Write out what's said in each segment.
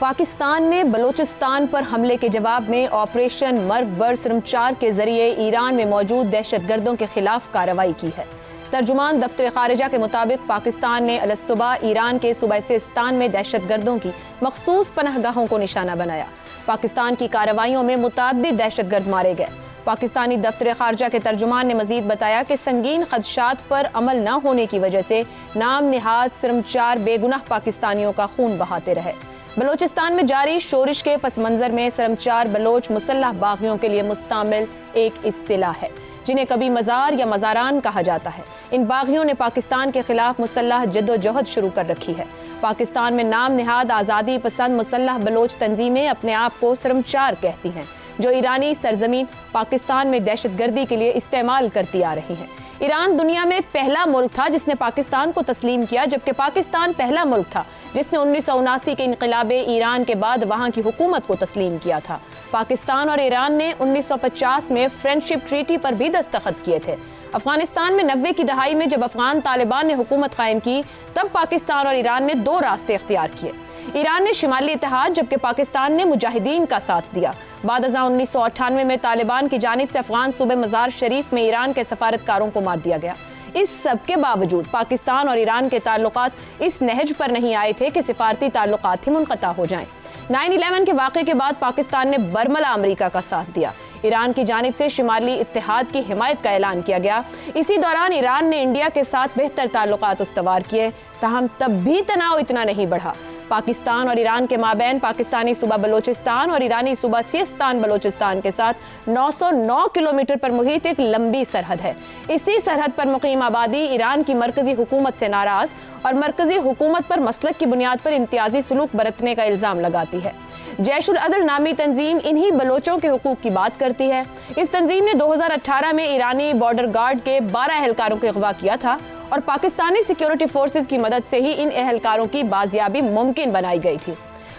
پاکستان نے بلوچستان پر حملے کے جواب میں آپریشن مرگ بر سرم 4 کے ذریعے ایران میں موجود دہشت گردوں کے خلاف کارروائی کی ہے۔ ترجمان دفتر خارجہ کے مطابق پاکستان نے الصبح ایران کے صوبہ سیستان میں دہشت گردوں کی مخصوص پناہ گاہوں کو نشانہ بنایا۔ پاکستان کی کارروائیوں میں متعدد دہشت گرد مارے گئے۔ پاکستانی دفتر خارجہ کے ترجمان نے مزید بتایا کہ سنگین خدشات پر عمل نہ ہونے کی وجہ سے نام نہاد سرم 4 بے گناہ پاکستانیوں کا خون بہاتے رہے۔ بلوچستان میں جاری شورش کے پس منظر میں سرم 4 بلوچ مسلح باغیوں کے لیے مستعمل ایک اصطلاح ہے جنہیں کبھی مزار یا مزاران کہا جاتا ہے۔ ان باغیوں نے پاکستان کے خلاف مسلح جد و جہد شروع کر رکھی ہے۔ پاکستان میں نام نہاد آزادی پسند مسلح بلوچ تنظیمیں اپنے آپ کو سرم 4 کہتی ہیں، جو ایرانی سرزمین پاکستان میں دہشت گردی کے لیے استعمال کرتی آ رہی ہیں۔ ایران دنیا میں پہلا ملک تھا جس نے پاکستان کو تسلیم کیا، جبکہ پاکستان پہلا ملک تھا جس نے 1979 کے انقلاب ایران کے بعد وہاں کی حکومت کو تسلیم کیا تھا۔ پاکستان اور ایران نے 1950 میں فرینڈشپ ٹریٹی پر بھی دستخط کیے تھے۔ افغانستان میں 90 کی دہائی میں جب افغان طالبان نے حکومت قائم کی، تب پاکستان اور ایران نے 2 راستے اختیار کیے۔ ایران نے شمالی اتحاد جبکہ پاکستان نے مجاہدین کا ساتھ دیا۔ بعد ازاں 1998 میں طالبان کی جانب سے افغان صوبے مزار شریف میں ایران کے سفارتکاروں کو مار دیا گیا۔ اس سب کے باوجود پاکستان اور ایران کے تعلقات اس نہج پر نہیں آئے تھے کہ سفارتی تعلقات ہی منقطع ہو جائیں۔ 9/11 کے واقعے کے بعد پاکستان نے برملا امریکہ کا ساتھ دیا۔ ایران کی جانب سے شمالی اتحاد کی حمایت کا اعلان کیا گیا۔ اسی دوران ایران نے انڈیا کے ساتھ بہتر تعلقات استوار کیے، تاہم تب بھی تناؤ اتنا نہیں بڑھا۔ پاکستان اور ایران کے مابین پاکستانی صوبہ بلوچستان اور ایرانی صوبہ سیستان بلوچستان کے ساتھ 909 کلومیٹر پر محیط ایک لمبی سرحد ہے۔ اسی سرحد پر مقیم آبادی ایران کی مرکزی حکومت سے ناراض اور مرکزی حکومت پر مسلک کی بنیاد پر امتیازی سلوک برتنے کا الزام لگاتی ہے۔ جیش العدل نامی تنظیم انہی بلوچوں کے حقوق کی بات کرتی ہے۔ اس تنظیم نے 2018 میں ایرانی بارڈر گارڈ کے 12 اہلکاروں کو اغوا کیا تھا اور پاکستانی سیکیورٹی فورسز کی مدد سے ہی ان اہلکاروں کی بازیابی ممکن بنائی گئی تھی۔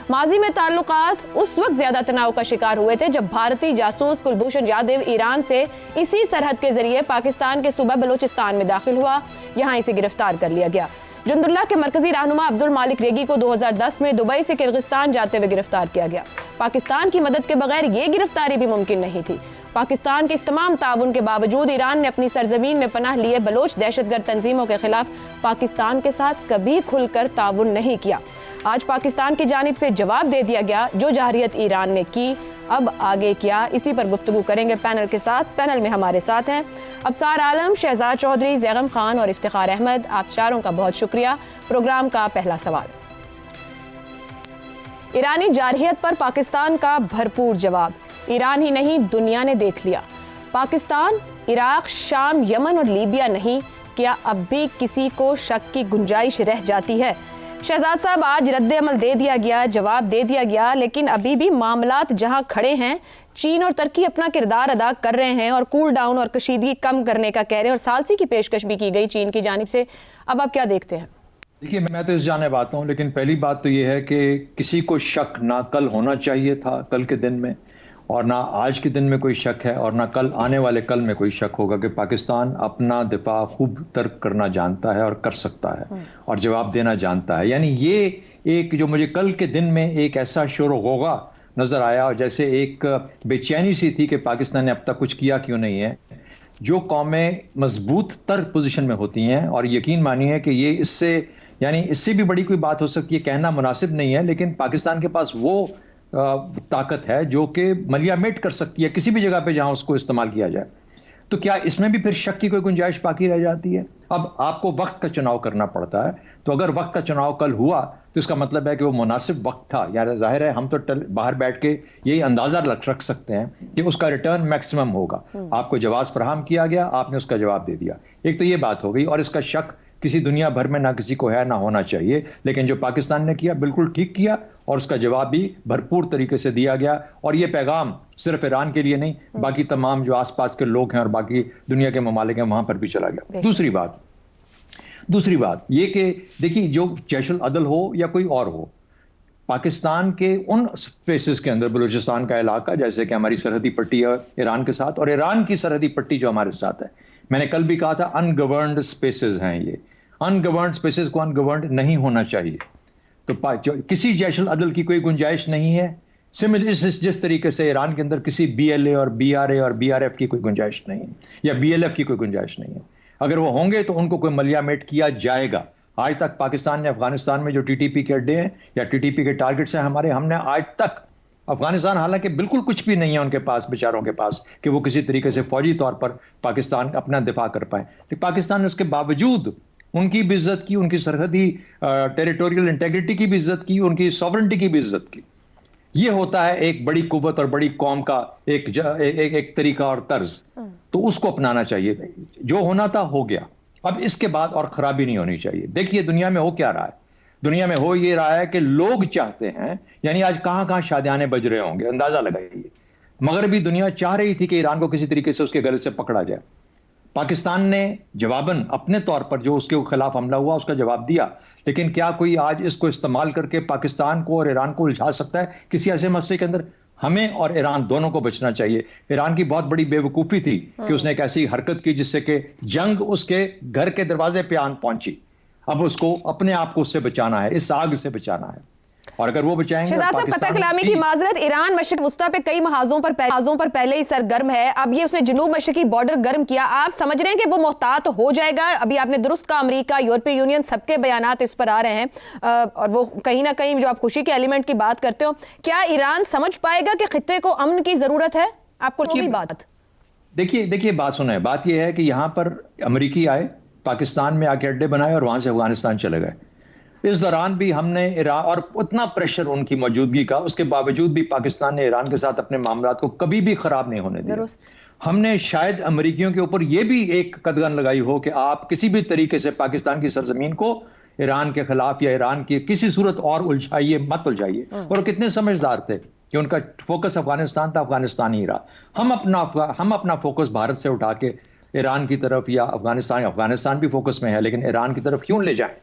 ماضی میں تعلقات اس وقت زیادہ تناؤ کا شکار ہوئے تھے جب بھارتی جاسوس کلبھوشن یادو ایران سے اسی سرحد کے ذریعے پاکستان کے صوبہ بلوچستان میں داخل ہوا، یہاں اسے گرفتار کر لیا گیا۔ جند اللہ کے مرکزی رہنما عبدالمالک ریگی کو 2010 میں دبئی سے کرغستان جاتے ہوئے گرفتار کیا گیا۔ پاکستان کی مدد کے بغیر یہ گرفتاری بھی ممکن نہیں تھی۔ پاکستان کے اس تمام تعاون کے باوجود ایران نے اپنی سرزمین میں پناہ لیے بلوچ دہشت گرد تنظیموں کے خلاف پاکستان کے ساتھ کبھی کھل کر تعاون نہیں کیا۔ آج پاکستان کی جانب سے جواب دے دیا گیا جو جارحیت ایران نے کی، اب آگے کیا، اسی پر گفتگو کریں گے پینل کے ساتھ۔ پینل میں ہمارے ساتھ ہیں ابصار عالم، شہزاد چودھری، زیغم خان اور افتخار احمد۔ آپ چاروں کا بہت شکریہ۔ پروگرام کا پہلا سوال، ایرانی جارحیت پر پاکستان کا بھرپور جواب۔ ایران ہی نہیں دنیا نے دیکھ لیا۔ پاکستان، عراق، شام، یمن اور لیبیا نہیں، کیا اب بھی کسی کو شک کی گنجائش رہ جاتی ہے؟ شہزاد صاحب، آج رد عمل دے دیا گیا، جواب دے دیا گیا، لیکن ابھی بھی معاملات جہاں کھڑے ہیں، چین اور ترکی اپنا کردار ادا کر رہے ہیں اور کول ڈاؤن اور کشیدگی کم کرنے کا کہہ رہے ہیں اور ثالثی کی پیشکش بھی کی گئی چین کی جانب سے۔ اب آپ کیا دیکھتے ہیں؟ دیکھیے، میں تو اس جانب آتا ہوں، لیکن پہلی بات تو یہ ہے کہ کسی کو شک نہ کل ہونا چاہیے تھا، کل کے دن میں، اور نہ آج کے دن میں کوئی شک ہے، اور نہ کل آنے والے کل میں کوئی شک ہوگا کہ پاکستان اپنا دفاع خوب ترک کرنا جانتا ہے اور کر سکتا ہے اور جواب دینا جانتا ہے۔ یعنی یہ ایک جو مجھے کل کے دن میں ایک ایسا شور و غوغا نظر آیا اور جیسے ایک بے چینی سی تھی کہ پاکستان نے اب تک کچھ کیا کیوں نہیں ہے۔ جو قومیں مضبوط تر پوزیشن میں ہوتی ہیں، اور یقین مانیے کہ یہ اس سے بھی بڑی کوئی بات ہو سکتی ہے، کہنا مناسب نہیں ہے، لیکن پاکستان کے پاس وہ طاقت ہے جو کہ ملیا میٹ کر سکتی ہے کسی بھی جگہ پہ جہاں اس کو استعمال کیا جائے۔ تو کیا اس میں بھی پھر شک کی کوئی گنجائش باقی رہ جاتی ہے؟ اب آپ کو وقت کا چناؤ کرنا پڑتا ہے، تو اگر وقت کا چناؤ کل ہوا تو اس کا مطلب ہے کہ وہ مناسب وقت تھا۔ یار ظاہر ہے ہم تو باہر بیٹھ کے یہی اندازہ رکھ سکتے ہیں کہ اس کا ریٹرن میکسیمم ہوگا۔ آپ کو جواز فراہم کیا گیا، آپ نے اس کا جواب دے دیا، ایک تو یہ بات ہو گئی، اور اس کا شک کسی دنیا بھر میں نہ کسی کو ہے، نہ ہونا چاہیے، لیکن جو پاکستان نے کیا بالکل ٹھیک کیا، اور اس کا جواب بھی بھرپور طریقے سے دیا گیا۔ اور یہ پیغام صرف ایران کے لیے نہیں، باقی تمام جو آس پاس کے لوگ ہیں اور باقی دنیا کے ممالک ہیں وہاں پر بھی چلا گیا۔ دوسری بات یہ کہ دیکھیے، جو جیش العدل ہو یا کوئی اور ہو، پاکستان کے ان سپیسز کے اندر، بلوچستان کا علاقہ جیسے کہ ہماری سرحدی پٹی ہے ایران کے ساتھ، اور ایران کی سرحدی پٹی جو ہمارے ساتھ ہے، میں نے کل بھی کہا تھا ان گورنڈ سپیسز ہیں۔ یہ ان گورنڈ سپیسز کو ان گورنڈ نہیں ہونا چاہیے۔ تو کسی جیش العدل کی کوئی گنجائش نہیں ہے. جس طریقے سے ایران کے اندر کسی BLA اور BRA اور BRF کی کوئی گنجائش نہیں ہے یا BLF کی کوئی گنجائش نہیں ہے. اگر وہ ہوں گے تو ان کو کوئی ملیامیٹ کیا جائے گا. آج تک پاکستان نے افغانستان میں جو TTP کے اڈے ہیں یا TTP کے ٹارگٹس ہیں ہمارے, ہم نے آج تک افغانستان, حالانکہ بالکل کچھ بھی نہیں ہے ان کے پاس, بیچاروں کے پاس, کہ وہ کسی طریقے سے فوجی طور پر پاکستان اپنا دفاع کر پائیں, لیکن پاکستان نے اس کے باوجود ان کی بھی عزت کی, ان کی سرحدی ٹیریٹوریل انٹیگریٹی کی بھی عزت کی, ان کی سوورنٹی کی بھی عزت کی. یہ ہوتا ہے ایک بڑی قوت اور بڑی قوم کا ایک طریقہ اور طرز. تو اس کو اپنانا چاہیے. جو ہونا تھا ہو گیا, اب اس کے بعد اور خرابی نہیں ہونی چاہیے. دیکھیے دنیا میں ہو کیا رہا ہے, دنیا میں ہو یہ رہا ہے کہ لوگ چاہتے ہیں, یعنی آج کہاں کہاں شادیانے بج رہے ہوں گے, اندازہ لگائیے. مغربی دنیا چاہ رہی تھی کہ ایران کو کسی طریقے سے اس کے گلے سے پکڑا جائے. پاکستان نے جواباً اپنے طور پر جو اس کے خلاف حملہ ہوا اس کا جواب دیا, لیکن کیا کوئی آج اس کو استعمال کر کے پاکستان کو اور ایران کو الجھا سکتا ہے کسی ایسے مسئلے کے اندر؟ ہمیں اور ایران دونوں کو بچنا چاہیے. ایران کی بہت بڑی بے وقوفی تھی کہ اس نے ایک ایسی حرکت کی جس سے کہ جنگ اس کے گھر کے دروازے پہ آن پہنچی. اب اس کو اپنے آپ کو اس سے بچانا ہے, اس آگ سے بچانا ہے, اور اگر وہ بچائیں گے. شہزاد صاحب قطع کلامی کی معذرت, ایران مشرق وسطیٰ پہ کئی محاذوں پر پہلے ہی سرگرم ہے. اب یہ اس نے جنوب مشرقی بارڈر گرم کیا. آپ سمجھ رہے ہیں کہ وہ محتاط ہو جائے گا؟ ابھی آپ نے درست کہا, امریکہ, یورپی یونین, سب کے بیانات اس پر آ رہے ہیں, اور وہ کہیں نہ کہیں جو آپ خوشی کے ایلیمنٹ کی بات کرتے ہو, کیا ایران سمجھ پائے گا کہ خطے کو امن کی ضرورت ہے؟ آپ کو کی بات دیکھیے بات سنیں. بات یہ ہے کہ یہاں پر امریکی آئے, پاکستان میں آ کے اڈے بنائے اور وہاں سے افغانستان چلے گئے. اس دوران بھی ہم نے ایران, اور اتنا پریشر ان کی موجودگی کا, اس کے باوجود بھی پاکستان نے ایران کے ساتھ اپنے معاملات کو کبھی بھی خراب نہیں ہونے دیا. ہم نے شاید امریکیوں کے اوپر یہ بھی ایک قدغن لگائی ہو کہ آپ کسی بھی طریقے سے پاکستان کی سرزمین کو ایران کے خلاف یا ایران کی کسی صورت اور مت الجھائیے. اور وہ کتنے سمجھدار تھے کہ ان کا فوکس افغانستان تھا, افغانستان ہی رہا. ہم اپنا فوکس بھارت سے اٹھا کے ایران کی طرف یا افغانستان بھی فوکس میں ہے, لیکن ایران کی طرف کیوں لے جائیں؟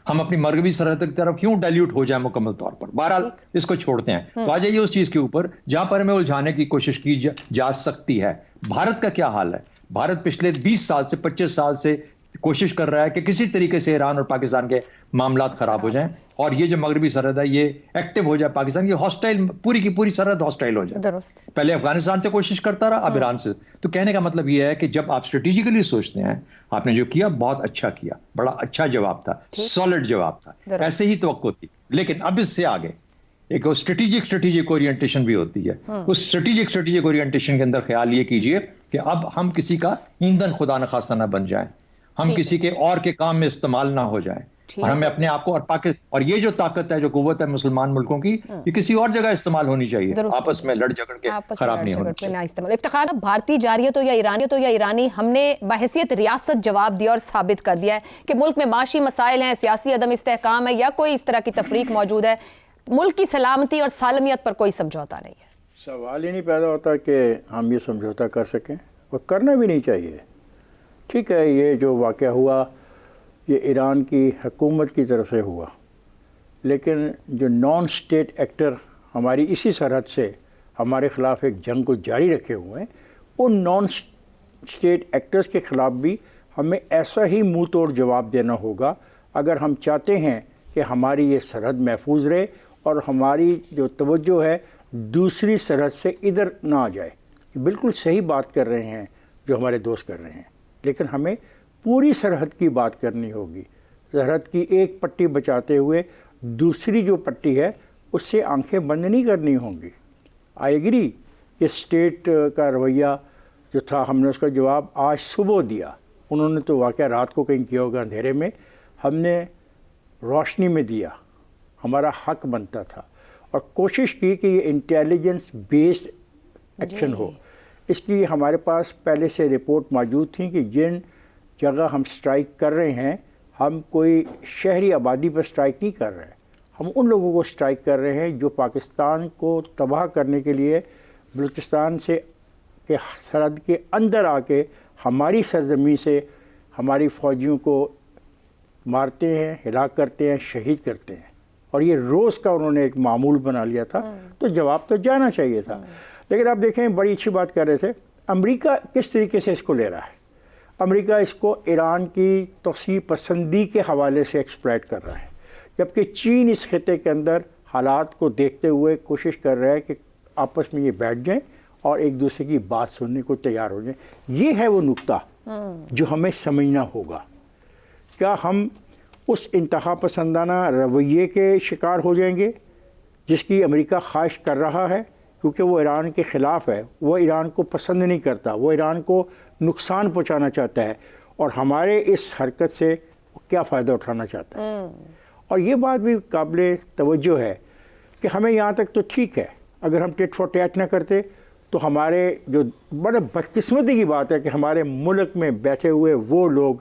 ہم اپنی مغربی سرحد کی طرف کیوں ڈائلیوٹ ہو جائے مکمل طور پر؟ بہرحال اس کو چھوڑتے ہیں. تو آ جائیے اس چیز کے اوپر جہاں پر ہمیں الجھانے کی کوشش کی جا سکتی ہے. بھارت کا کیا حال ہے؟ بھارت پچھلے 20 سال سے 25 سال سے کوشش کر رہا ہے کہ کسی طریقے سے ایران اور پاکستان کے معاملات خراب ہو جائیں, اور یہ جو مغربی سرحد ہے یہ ایکٹیو ہو جائے پاکستان کی, ہاسٹائل, پوری کی پوری سرحد ہاسٹائل ہو جائے. پہلے افغانستان سے کوشش کرتا رہا, اب ایران سے. تو کہنے کا مطلب یہ ہے کہ جب آپ اسٹریٹجیکلی سوچتے ہیں, آپ نے جو کیا بہت اچھا کیا, بڑا اچھا جواب تھا, سالڈ جواب تھا, ایسے ہی توقع تھی. لیکن اب اس سے آگے ایک اسٹریٹجک اورینٹیشن بھی ہوتی ہے. اس اسٹریٹجک اورینٹیشن کے اندر خیال یہ کیجئے کہ اب ہم کسی کا ایندھن خدا نخواستہ نہ بن جائیں, ہم کسی کے اور کے کام میں استعمال نہ ہو جائیں, اور ہمیں اپنے آپ کو اور یہ جو طاقت ہے, جو قوت ہے مسلمان ملکوں کی, یہ کسی اور جگہ استعمال ہونی چاہیے, آپس میں لڑ جھگڑ کے خراب نہیں ہونی چاہیے. افتخار صاحب, بھارتی جارحیت ہو یا ایرانی, ہم نے بحیثیت ریاست جواب دیا اور ثابت کر دیا ہے کہ ملک میں معاشی مسائل ہیں, سیاسی عدم استحکام ہے, یا کوئی اس طرح کی تفریق موجود ہے. ملک کی سلامتی اور سالمیت پر کوئی سمجھوتا نہیں ہے. سوال ہی نہیں پیدا ہوتا کہ ہم یہ سمجھوتا کر سکیں, اور کرنا بھی نہیں چاہیے. ٹھیک ہے, یہ جو واقعہ ہوا یہ ایران کی حکومت کی طرف سے ہوا, لیکن جو نان اسٹیٹ ایکٹر ہماری اسی سرحد سے ہمارے خلاف ایک جنگ کو جاری رکھے ہوئے ہیں, ان نان اسٹیٹ ایکٹرز کے خلاف بھی ہمیں ایسا ہی منہ توڑ جواب دینا ہوگا اگر ہم چاہتے ہیں کہ ہماری یہ سرحد محفوظ رہے اور ہماری جو توجہ ہے دوسری سرحد سے ادھر نہ آ جائے. بالکل صحیح بات کر رہے ہیں جو ہمارے دوست کر رہے ہیں, لیکن ہمیں پوری سرحد کی بات کرنی ہوگی. سرحد کی ایک پٹی بچاتے ہوئے دوسری جو پٹی ہے اس سے آنکھیں بند نہیں کرنی ہوں گی. آئی ایگری کہ اسٹیٹ کا رویہ جو تھا, ہم نے اس کا جواب آج صبح دیا. انہوں نے تو واقعہ رات کو کہیں کیا ہوگا اندھیرے میں, ہم نے روشنی میں دیا, ہمارا حق بنتا تھا, اور کوشش کی کہ یہ انٹیلیجنس بیسڈ ایکشن ہو. اس کی ہمارے پاس پہلے سے رپورٹ موجود تھیں کہ جن جگہ ہم سٹرائک کر رہے ہیں, ہم کوئی شہری آبادی پر سٹرائک نہیں کر رہے, ہم ان لوگوں کو سٹرائک کر رہے ہیں جو پاکستان کو تباہ کرنے کے لیے بلوچستان سے کے سرحد کے اندر آ کے ہماری سرزمین سے ہماری فوجیوں کو مارتے ہیں, ہلاک کرتے ہیں, شہید کرتے ہیں. اور یہ روز کا انہوں نے ایک معمول بنا لیا تھا, تو جواب تو جانا چاہیے تھا. لیکن آپ دیکھیں, بڑی اچھی بات کر رہے تھے, امریکہ کس طریقے سے اس کو لے رہا ہے. امریکہ اس کو ایران کی توسیع پسندی کے حوالے سے ایکسپلائٹ کر رہا ہے, جبکہ چین اس خطے کے اندر حالات کو دیکھتے ہوئے کوشش کر رہا ہے کہ آپس میں یہ بیٹھ جائیں اور ایک دوسرے کی بات سننے کو تیار ہو جائیں. یہ ہے وہ نقطہ جو ہمیں سمجھنا ہوگا. کیا ہم اس انتہا پسندانہ رویے کے شکار ہو جائیں گے جس کی امریکہ خواہش کر رہا ہے، کیونکہ وہ ایران کے خلاف ہے، وہ ایران کو پسند نہیں کرتا، وہ ایران کو نقصان پہنچانا چاہتا ہے، اور ہمارے اس حرکت سے کیا فائدہ اٹھانا چاہتا ہے. اور یہ بات بھی قابل توجہ ہے کہ ہمیں یہاں تک تو ٹھیک ہے، اگر ہم ٹیٹ فار ٹیٹ نہ کرتے تو ہمارے جو بڑے بدقسمتی کی بات ہے کہ ہمارے ملک میں بیٹھے ہوئے وہ لوگ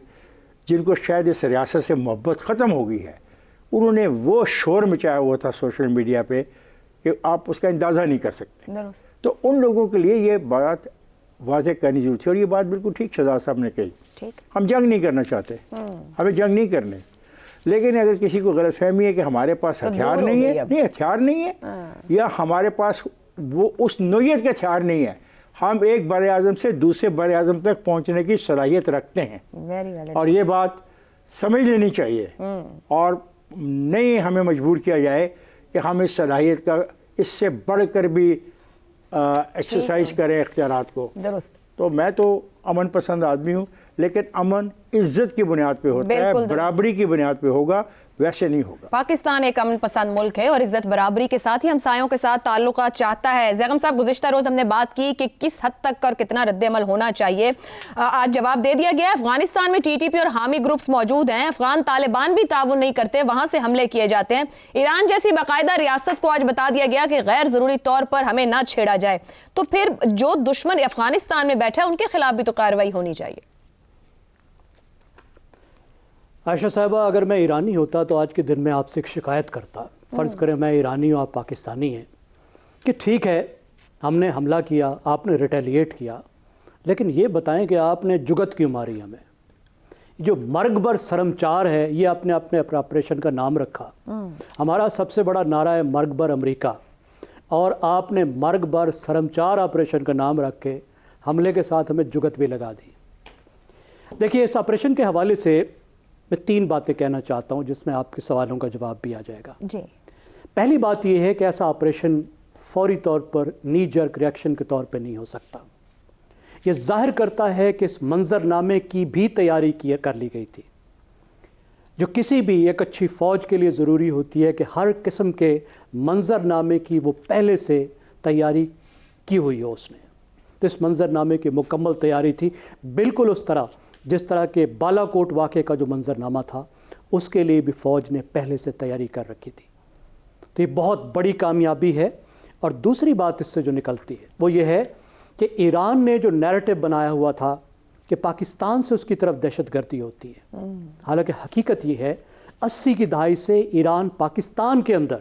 جن کو شاید اس ریاست سے محبت ختم ہو گئی ہے، انہوں نے وہ شور مچایا ہوا تھا سوشل میڈیا پہ کہ آپ اس کا اندازہ نہیں کر سکتے. تو ان لوگوں کے لیے یہ بات واضح کرنی ضرورت تھی، اور یہ بات بالکل ٹھیک شہزاد صاحب نے کہی. ہم جنگ نہیں کرنا چاہتے، ہمیں جنگ نہیں کرنے، لیکن اگر کسی کو غلط فہمی ہے کہ ہمارے پاس ہتھیار نہیں ہے، نہیں ہتھیار نہیں ہے، یا ہمارے پاس وہ اس نوعیت کے ہتھیار نہیں ہے، ہم ایک بر اعظم سے دوسرے بر اعظم تک پہنچنے کی صلاحیت رکھتے ہیں، اور یہ بات سمجھ لینی چاہیے، اور نہیں ہمیں مجبور کیا جائے کہ ہم اس صلاحیت کا اس سے بڑھ کر بھی ایکسرسائز کریں اختیارات کو. تو میں تو امن پسند آدمی ہوں، لیکن امن عزت کی بنیاد پہ ہوتا ہے، برابری کی بنیاد پہ ہوگا، ویسے نہیں ہوگا. پاکستان ایک امن پسند ملک ہے اور عزت برابری کے ساتھ ہی ہمسایوں کے ساتھ تعلقات چاہتا ہے. زیغم صاحب، گزشتہ روز ہم نے بات کی کہ کس حد تک اور کتنا رد عمل ہونا چاہیے. آج جواب دے دیا گیا. افغانستان میں TTP اور حامی گروپس موجود ہیں، افغان طالبان بھی تعاون نہیں کرتے، وہاں سے حملے کیے جاتے ہیں. ایران جیسی باقاعدہ ریاست کو آج بتا دیا گیا کہ غیر ضروری طور پر ہمیں نہ چھیڑا جائے. تو پھر جو دشمن افغانستان میں بیٹھا ہے ان کے خلاف بھی تو کارروائی ہونی چاہیے. عائشہ صاحبہ، اگر میں ایرانی ہوتا تو آج کے دن میں آپ سے ایک شکایت کرتا. فرض کریں میں ایرانی ہوں، آپ پاکستانی ہیں، کہ ٹھیک ہے ہم نے حملہ کیا، آپ نے ریٹیلیٹ کیا، لیکن یہ بتائیں کہ آپ نے جگت کیوں ماری ہمیں؟ جو مرگ بر سرمچار ہے، یہ آپ نے اپنے آپریشن کا نام رکھا. ہمارا سب سے بڑا نعرہ ہے مرگ بر امریکہ، اور آپ نے مرگ بر سرمچار آپریشن کا نام رکھ کے حملے کے ساتھ ہمیں جگت بھی لگا دی. دیکھیے، اس آپریشن کے حوالے سے میں 3 باتیں کہنا چاہتا ہوں جس میں آپ کے سوالوں کا جواب بھی آ جائے گا. پہلی بات یہ ہے کہ ایسا آپریشن فوری طور پر نی جرک ریاکشن کے طور پہ نہیں ہو سکتا. یہ ظاہر کرتا ہے کہ اس منظر نامے کی بھی تیاری کر لی گئی تھی، جو کسی بھی ایک اچھی فوج کے لیے ضروری ہوتی ہے کہ ہر قسم کے منظر نامے کی وہ پہلے سے تیاری کی ہوئی ہو اس نے. تو اس منظر نامے کی مکمل تیاری تھی، بالکل اس طرح جس طرح کے بالا کوٹ واقعے کا جو منظر نامہ تھا اس کے لیے بھی فوج نے پہلے سے تیاری کر رکھی تھی. تو یہ بہت بڑی کامیابی ہے. اور دوسری بات اس سے جو نکلتی ہے وہ یہ ہے کہ ایران نے جو نیریٹو بنایا ہوا تھا کہ پاکستان سے اس کی طرف دہشت گردی ہوتی ہے، حالانکہ حقیقت یہ ہے 80 کی دہائی سے ایران پاکستان کے اندر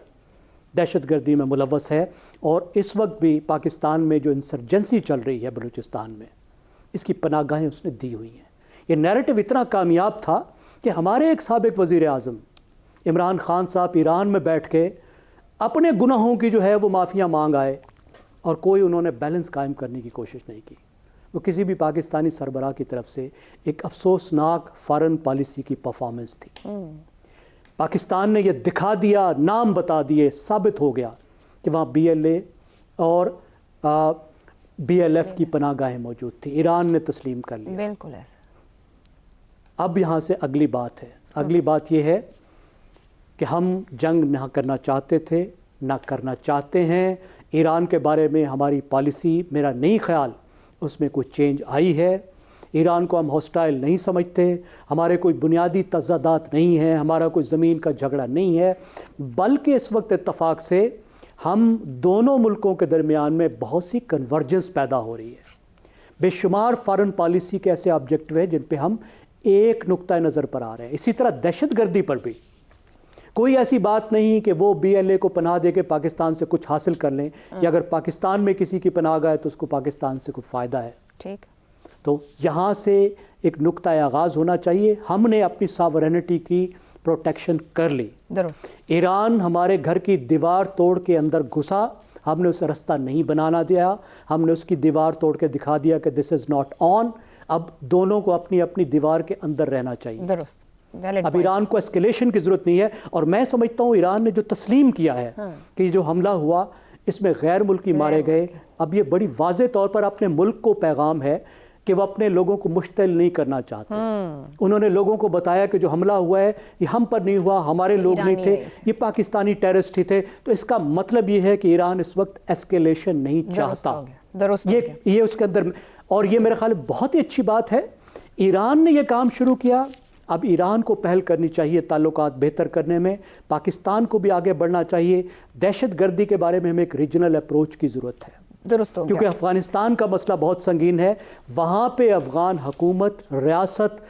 دہشت گردی میں ملوث ہے، اور اس وقت بھی پاکستان میں جو انسرجنسی چل رہی ہے بلوچستان میں، اس کی پناہ گاہیں اس نے دی ہوئی ہیں. یہ نیریٹو اتنا کامیاب تھا کہ ہمارے ایک سابق وزیر اعظم عمران خان صاحب ایران میں بیٹھ کے اپنے گناہوں کی جو ہے وہ معافیاں مانگ آئے، اور کوئی انہوں نے بیلنس قائم کرنے کی کوشش نہیں کی. وہ کسی بھی پاکستانی سربراہ کی طرف سے ایک افسوسناک فارن پالیسی کی پرفارمنس تھی. پاکستان نے یہ دکھا دیا، نام بتا دیے، ثابت ہو گیا کہ وہاں BLA اور BLF کی پناہ گاہیں موجود تھی. ایران نے تسلیم کر لیا. بالکل ایسا. اب یہاں سے اگلی بات ہے. اگلی بات یہ ہے کہ ہم جنگ نہ کرنا چاہتے تھے، نہ کرنا چاہتے ہیں. ایران کے بارے میں ہماری پالیسی، میرا نہیں خیال اس میں کوئی چینج آئی ہے. ایران کو ہم ہاسٹائل نہیں سمجھتے، ہمارے کوئی بنیادی تضادات نہیں ہیں، ہمارا کوئی زمین کا جھگڑا نہیں ہے، بلکہ اس وقت اتفاق سے ہم دونوں ملکوں کے درمیان میں بہت سی کنورجنس پیدا ہو رہی ہے. بے شمار فارن پالیسی کے ایسے آبجیکٹو ہیں جن پہ ہم ایک نقطہ نظر پر آ رہے ہیں. اسی طرح دہشت گردی پر بھی کوئی ایسی بات نہیں کہ وہ BLA کو پناہ دے کے پاکستان سے کچھ حاصل کر لیں، یا اگر پاکستان میں کسی کی پناہ گاہ ہے تو اس کو پاکستان سے کوئی فائدہ ہے. ٹھیک. تو یہاں سے ایک نقطہ آغاز ہونا چاہیے. ہم نے اپنی ساورینٹی کی پروٹیکشن کر لی. درست. ایران ہمارے گھر کی دیوار توڑ کے اندر گھسا، ہم نے اسے رستہ نہیں بنانا دیا، ہم نے اس کی دیوار توڑ کے دکھا دیا کہ دس از ناٹ آن. اب دونوں کو اپنی اپنی دیوار کے اندر رہنا چاہیے. درست. اب ایران کو اسکیلیشن کی ضرورت نہیں ہے. اور میں سمجھتا ہوں ایران نے جو تسلیم کیا ہے کہ جو حملہ ہوا اس میں غیر ملکی مارے گئے, اب یہ بڑی واضح طور پر اپنے ملک کو پیغام ہے کہ وہ اپنے لوگوں کو مشتعل نہیں کرنا چاہتے. انہوں نے لوگوں کو بتایا کہ جو حملہ ہوا ہے یہ ہم پر نہیں ہوا, ہمارے لوگ نہیں تھے, یہ پاکستانی ٹیررسٹ ہی تھے. تو اس کا مطلب یہ ہے کہ ایران اس وقت ایسکیلیشن نہیں چاہتا. یہ اس کے اندر, اور یہ میرے خیال میں بہت ہی اچھی بات ہے. ایران نے یہ کام شروع کیا, اب ایران کو پہل کرنی چاہیے تعلقات بہتر کرنے میں. پاکستان کو بھی آگے بڑھنا چاہیے. دہشت گردی کے بارے میں ہمیں ایک ریجنل اپروچ کی ضرورت ہے, کیونکہ افغانستان کا مسئلہ بہت سنگین ہے. وہاں پہ افغان حکومت, ریاست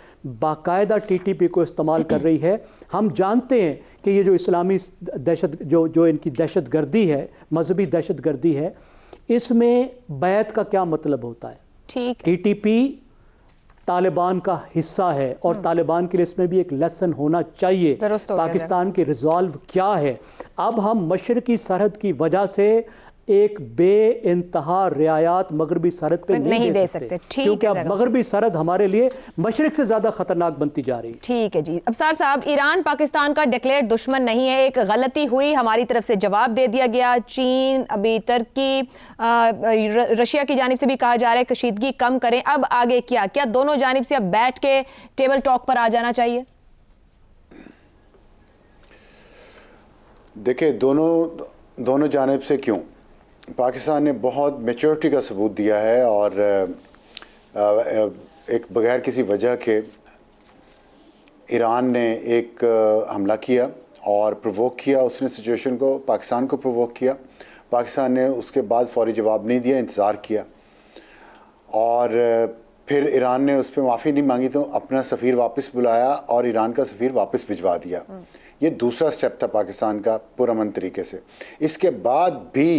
باقاعدہ ٹی ٹی پی کو استعمال کر رہی ہے. ہم جانتے ہیں کہ یہ جو اسلامی دہشت جو ان کی دہشت گردی ہے, مذہبی دہشت گردی ہے, اس میں بیعت کا کیا مطلب ہوتا ہے. ٹی ٹی پی طالبان کا حصہ ہے اور طالبان کے لیے اس میں بھی ایک لیسن ہونا چاہیے. پاکستان کی ریزالو کیا ہے. اب ہم مشرقی سرحد کی وجہ سے ایک بے انتہا رعایات مغربی سرحد پہ نہیں دے سکتے, کیونکہ اب مغربی سرحد ہمارے لیے مشرق سے زیادہ خطرناک بنتی جا رہی ہے. ٹھیک ہے جی. ابصار صاحب, ایران پاکستان کا ڈکلیئرڈ دشمن نہیں ہے, ایک غلطی ہوئی, ہماری طرف سے جواب دے دیا گیا. چین, ابھی ترکی, رشیا کی جانب سے بھی کہا جا رہا ہے کشیدگی کم کریں. اب آگے کیا دونوں جانب سے اب بیٹھ کے ٹیبل ٹاک پر آ جانا چاہیے؟ دیکھیں دونوں جانب سے کیوں, پاکستان نے بہت میچورٹی کا ثبوت دیا ہے اور ایک بغیر کسی وجہ کے ایران نے ایک حملہ کیا اور پرووک کیا. اس نے سچویشن کو, پاکستان کو پرووک کیا. پاکستان نے اس کے بعد فوری جواب نہیں دیا, انتظار کیا, اور پھر ایران نے اس پہ معافی نہیں مانگی تو اپنا سفیر واپس بلایا اور ایران کا سفیر واپس بھجوا دیا. یہ دوسرا سٹیپ تھا پاکستان کا پرامن طریقے سے. اس کے بعد بھی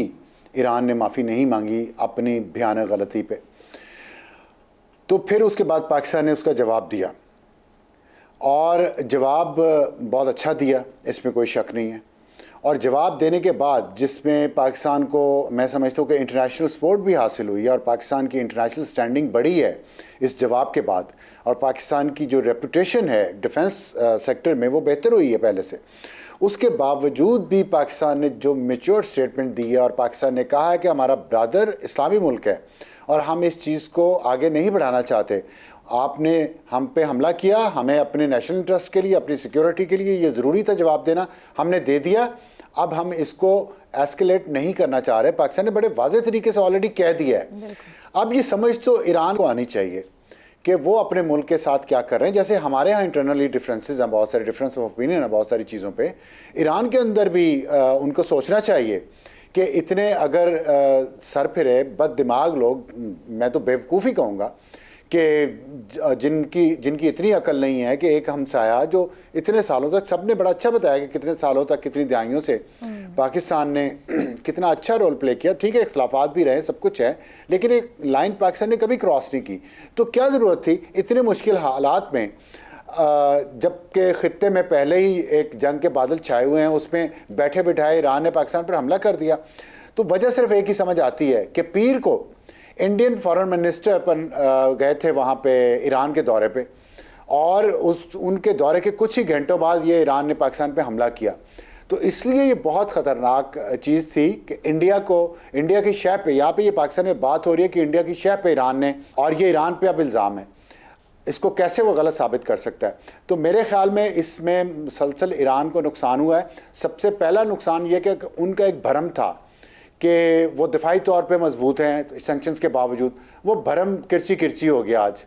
ایران نے معافی نہیں مانگی اپنی بھیانک غلطی پہ. تو پھر اس کے بعد پاکستان نے اس کا جواب دیا, اور جواب بہت اچھا دیا, اس میں کوئی شک نہیں ہے. اور جواب دینے کے بعد جس میں پاکستان کو میں سمجھتا ہوں کہ انٹرنیشنل سپورٹ بھی حاصل ہوئی ہے, اور پاکستان کی انٹرنیشنل سٹینڈنگ بڑھی ہے اس جواب کے بعد, اور پاکستان کی جو ریپوٹیشن ہے ڈیفنس سیکٹر میں وہ بہتر ہوئی ہے پہلے سے. اس کے باوجود بھی پاکستان نے جو میچور سٹیٹمنٹ دی ہے, اور پاکستان نے کہا ہے کہ ہمارا برادر اسلامی ملک ہے اور ہم اس چیز کو آگے نہیں بڑھانا چاہتے. آپ نے ہم پہ حملہ کیا, ہمیں اپنے نیشنل انٹرسٹ کے لیے, اپنی سیکیورٹی کے لیے یہ ضروری تھا جواب دینا, ہم نے دے دیا. اب ہم اس کو ایسکیلیٹ نہیں کرنا چاہ رہے. پاکستان نے بڑے واضح طریقے سے آلریڈی کہہ دیا ہے. اب یہ سمجھ تو ایران کو آنی چاہیے کہ وہ اپنے ملک کے ساتھ کیا کر رہے ہیں. جیسے ہمارے ہاں انٹرنلی ڈفرینسز ہیں, بہت سارے ڈفرینس آف اوپینین ہیں بہت ساری چیزوں پہ. ایران کے اندر بھی ان کو سوچنا چاہیے کہ اتنے اگر سر پھرے بد دماغ لوگ, میں تو بیوقوفی کہوں گا, کہ جن کی اتنی عقل نہیں ہے کہ ایک ہمسایہ جو اتنے سالوں تک, سب نے بڑا اچھا بتایا کہ کتنے سالوں تک, کتنی دہائیوں سے پاکستان نے کتنا اچھا رول پلے کیا. ٹھیک ہے اختلافات بھی رہے, سب کچھ ہے, لیکن ایک لائن پاکستان نے کبھی کراس نہیں کی. تو کیا ضرورت تھی اتنے مشکل حالات میں, جبکہ خطے میں پہلے ہی ایک جنگ کے بادل چھائے ہوئے ہیں, اس میں بیٹھے بٹھائے ایران نے پاکستان پر حملہ کر دیا. تو وجہ صرف ایک ہی سمجھ آتی ہے کہ پیر کو انڈین فارن منسٹر پر گئے تھے وہاں پہ ایران کے دورے پہ, اور ان کے دورے کے کچھ ہی گھنٹوں بعد یہ ایران نے پاکستان پہ حملہ کیا. تو اس لیے یہ بہت خطرناک چیز تھی کہ انڈیا کی شہ پہ, یہاں پہ یہ پاکستان میں بات ہو رہی ہے کہ انڈیا کی شہ پہ ایران نے, اور یہ ایران پہ اب الزام ہے, اس کو کیسے وہ غلط ثابت کر سکتا ہے. تو میرے خیال میں اس میں مسلسل ایران کو نقصان ہوا ہے. سب سے پہلا نقصان یہ کہ ان کا ایک بھرم تھا کہ وہ دفاعی طور پہ مضبوط ہیں سینکشنز کے باوجود, وہ بھرم کرچی ہو گیا آج.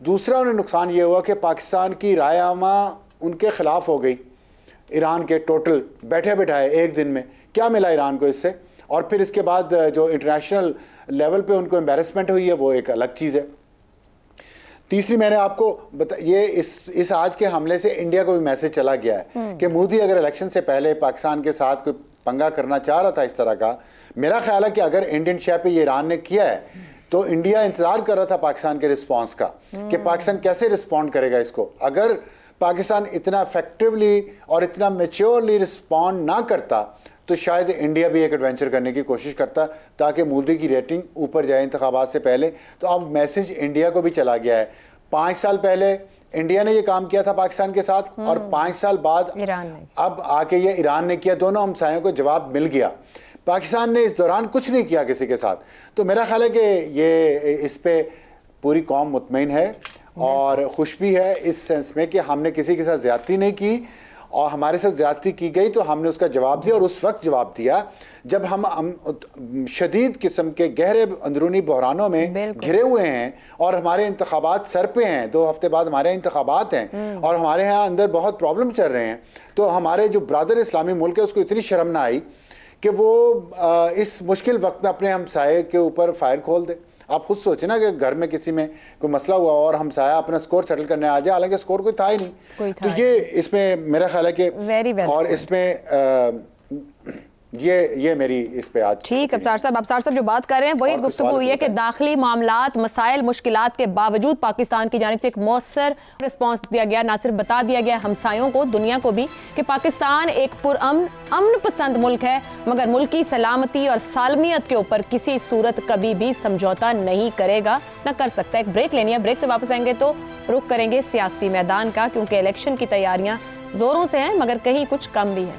دوسرا انہیں نقصان یہ ہوا کہ پاکستان کی رائے عامہ ان کے خلاف ہو گئی ایران کے. ٹوٹل بیٹھے بٹھائے ایک دن میں کیا ملا ایران کو اس سے, اور پھر اس کے بعد جو انٹرنیشنل لیول پہ ان کو امبیرسمنٹ ہوئی ہے وہ ایک الگ چیز ہے. تیسری میں نے آپ کو یہ اس آج کے حملے سے انڈیا کو بھی میسج چلا گیا ہے کہ مودی اگر الیکشن سے پہلے پاکستان کے ساتھ کوئی پنگا کرنا چاہ رہا تھا اس طرح کا, میرا خیال ہے کہ اگر انڈین شے پہ یہ ایران نے کیا ہے تو انڈیا انتظار کر رہا تھا پاکستان کے رسپانس کا کہ پاکستان کیسے رسپونڈ کرے گا اس کو. اگر پاکستان اتنا افیکٹولی اور اتنا میچورلی رسپونڈ نہ کرتا تو شاید انڈیا بھی ایک ایڈونچر کرنے کی کوشش کرتا تاکہ مودی کی ریٹنگ اوپر جائے انتخابات سے پہلے. تو اب میسج انڈیا کو بھی چلا گیا ہے. 5 سال پہلے انڈیا نے یہ کام کیا تھا پاکستان کے ساتھ، اور 5 سال بعد ایران نے اب آ کے یہ ایران نے کیا. دونوں ہمسایوں کو جواب مل گیا. پاکستان نے اس دوران کچھ نہیں کیا کسی کے ساتھ. تو میرا خیال ہے کہ یہ اس پہ پوری قوم مطمئن ہے اور خوش بھی ہے اس سینس میں کہ ہم نے کسی کے ساتھ زیادتی نہیں کی، اور ہمارے ساتھ زیادتی کی گئی تو ہم نے اس کا جواب دیا، اور اس وقت جواب دیا جب ہم شدید قسم کے گہرے اندرونی بحرانوں میں گھرے ہوئے ہیں، اور ہمارے انتخابات سر پہ ہیں. 2 ہفتے بعد ہمارے انتخابات ہیں، اور ہمارے ہاں اندر بہت پرابلم چل رہے ہیں. تو ہمارے جو برادر اسلامی ملک ہے اس کو اتنی شرم نہ آئی کہ وہ اس مشکل وقت میں اپنے ہمسائے کے اوپر فائر کھول دے. آپ خود سوچیں نا کہ گھر میں کسی میں کوئی مسئلہ ہوا اور ہمسایہ اپنا سکور سیٹل کرنے آ جائے، حالانکہ سکور کوئی تھا ہی نہیں. تو یہ اس میں میرا خیال ہے کہ اور اس میں یہ میری اس پہ آج ٹھیک. ابصار صاحب جو بات کر رہے ہیں وہی گفتگو ہوئی ہے کہ داخلی معاملات، مسائل، مشکلات کے باوجود پاکستان کی جانب سے ایک مؤثر رسپانس دیا گیا. نہ صرف بتا دیا گیا ہمسایوں کو، دنیا کو بھی، کہ پاکستان ایک امن پسند ملک ہے، مگر ملکی سلامتی اور سالمیت کے اوپر کسی صورت کبھی بھی سمجھوتا نہیں کرے گا، نہ کر سکتا. ایک بریک لینی ہے، بریک سے واپس آئیں گے تو رخ کریں گے سیاسی میدان کا، کیونکہ الیکشن کی تیاریاں زوروں سے ہیں مگر کہیں کچھ کم بھی ہیں.